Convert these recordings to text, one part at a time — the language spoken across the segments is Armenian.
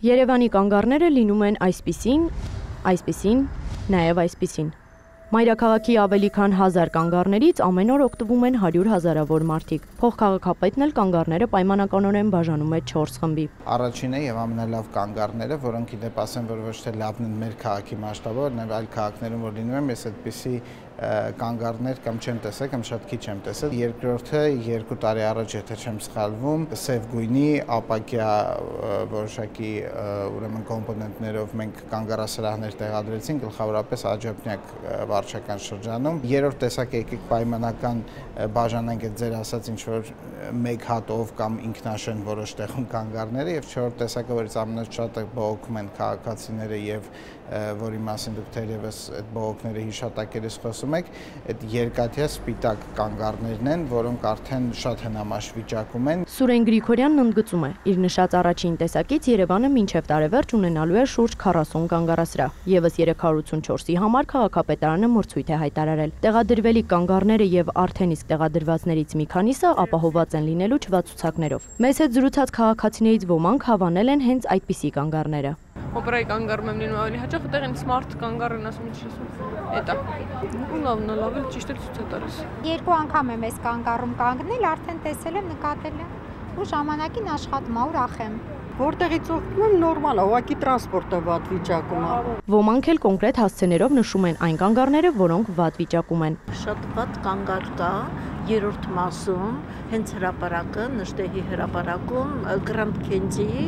Երևանի կանգառները լինում են այսպիսին, նաև այսպիսին։ Մայրաքաղաքի ավելի քան 1000 կանգառներից ամեն օր օգտվում են 100 հազարավոր մարդիկ։ Փոխքաղաքապետն էլ կանգառները պայմանականորեն բաժանում է 4 խմբի։ Առաջինը եւ ամենալավ կանգառները, որոնք իդեպ ասեմ, որ ոչ թե լավն են մեր քաղաքի մասշտաբով, այլ այլ քաղաքներում որ լինում են, ես այդպիսի կանգառներ կամ չեմ տեսել, կամ շատ քիչ եմ տեսել։ Երկրորդը 2 տարի առաջ, եթե չեմ սխալվում, սև գույնի ապակյա որոշակի ուրեմն կոմպոնենտներով մենք կանգառասրահներ տեղադրեցինք, գլխավորապես Աջափնյակ վարչական շրջանում։ Երրորդ տեսակը եկեք պայմանական բաժանենք այդ ձեր ասած ինչ որ մեկ հատով կամ ինքնաշեն որոշ տեղում կանգառները, եւ չորրորդ տեսակը, որից ամենաշատը բողոքում են քաղաքացիները եւ որի մասին դուք թերևս այդ բողոքները հիշատակերից խոսում եք, այդ երկաթյա սպիտակ կանգառներն են, որոնք արդեն շատ հնամաշ վիճակում են։ Սուրեն Գրիգորյանն ընդգծում է, իր նշած առաջին տեսակից Երևանը մինչև տարեվերջ ունենալու է շուրջ 40 կանգառասրահ, եւս 384-ի համար քաղաքապետարանը մրցույթ է հայտարարել։ Տեղադրվելիք կանգառները եւ արդեն իսկ տեղադրվածներից մի քանիսը ապահովված են լինելու չվացուցակներով։ Մեզ հետ զրուցած քաղաքացիներից ոմանք հավանել են հենց այդպիսի կանգառները։ Օպերայի կանգառում եմ լինում ավելի հաճախ, այդտեղ ինձ մարդ կանգառ են ասում, ինչ ասում։ Էտա։ Ու լավն է, լավ է, ճիշտ է ցույց է տալիս։ 2 անգամ եմ այս կանգառում կանգնել, արդեն տեսել եմ, նկատել եմ։ Ու ժամանակին աշխատում ա, ուրախ եմ։ Որտեղից օգտվում եմ նորմալ է, ուղղակի տրանսպորտը վատ վիճակում է։ Ոմանք էլ կոնկրետ հասցեներով նշում են այն կանգառները, որոնք վատ վիճակում են։ Շատ վատ կանգառ կա երրորդ մասում, հենց հրապարակը, Նժդեհի հրապարակում, Grand Candy-ի,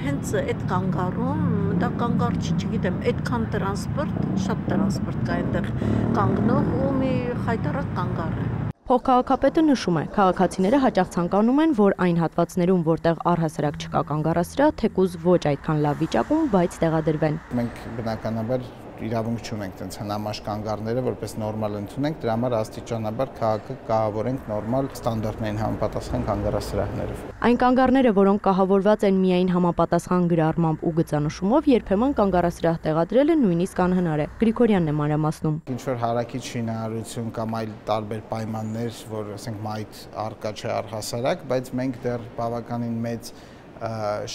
հենց այդ կանգառում, դա կանգառ չի, չգիտեմ, այդքան տրանսպորտ, շատ տրանսպորտ կա այնտեղ կանգնող ու մի խայտառակ կանգառ է։ Փոխքաղաքապետը նշում է, քաղաքացիները հաճախ ցանկանում են, որ այն հատվածներում, որտեղ առհասարակ չկա կանգառասրահ, թեկուզ ոչ այդքան լավ վիճակում, բայց տեղադրվեն։ Մենք բնականաբար իրավունք չունենք տենց հնամաշ կանգառները, որպես նորմալ ընդունենք, դրա համար աստիճանաբար քաղաքը կահավորենք նորմալ ստանդարտներին համապատասխան կանգառասրահներով։ Այն կանգառները, որոնք կահավորված են միայն համապատասխան գրառմամբ ու գծանշումով, երբեմն կանգառասրահ տեղադրելը նույնիսկ անհնար է։ Գրիգորյանն է մանրամասնում։ Ինչ որ հարակից շինարարություն կամ այլ տարբեր պայմաններ, որ ասենք մայթ արկա չէ առհասարակ, բայց մենք դեռ բավականին մեծ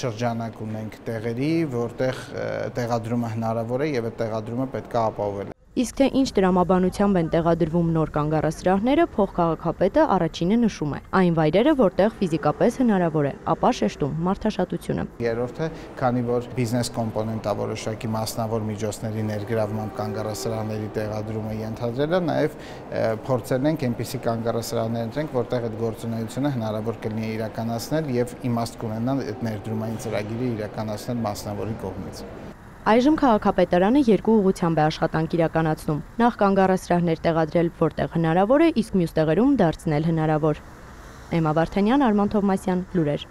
շրջանակ ունենք տեղերի, որտեղ տեղադրումը հնարավոր է եւ այդ տեղադրումը պետք է ապահովել։ Իսկ թե ինչ դրամաբանությամբ են տեղադրվում նոր կանգառասրահները, փոխքաղաքապետը առաջինը նշում է։ Այն վայրերը, որտեղ ֆիզիկապես հնարավոր է, ապա շեշտում մարդաշատությունը։ Երրորդը, քանի որ բիզնես կոմպոնենտա որոշակի մասնավոր միջոցների ներգրավմամբ կանգառասրահների տեղադրումը ենթադրելը, նաեւ փորձել ենք այնպիսի կանգառասրահներ ընտրենք, որտեղ այդ գործունեությունը հնարավոր կլինի իրականացնել եւ իմաստ կունենա այդ ներդրումային ծրագիրը իրականացնել մասնավորի կողմից։ Այժմ քաղաքապետարանը 2 ուղղությամբ է աշխատանք իրականացնում։ Նախ կանգառասրահներ տեղադրել, որտեղ հնարավոր է, իսկ մյուս տեղերում դարձնել հնարավոր։ Էմմա Վարդանյան, Արման Թովմասյան, լուրեր։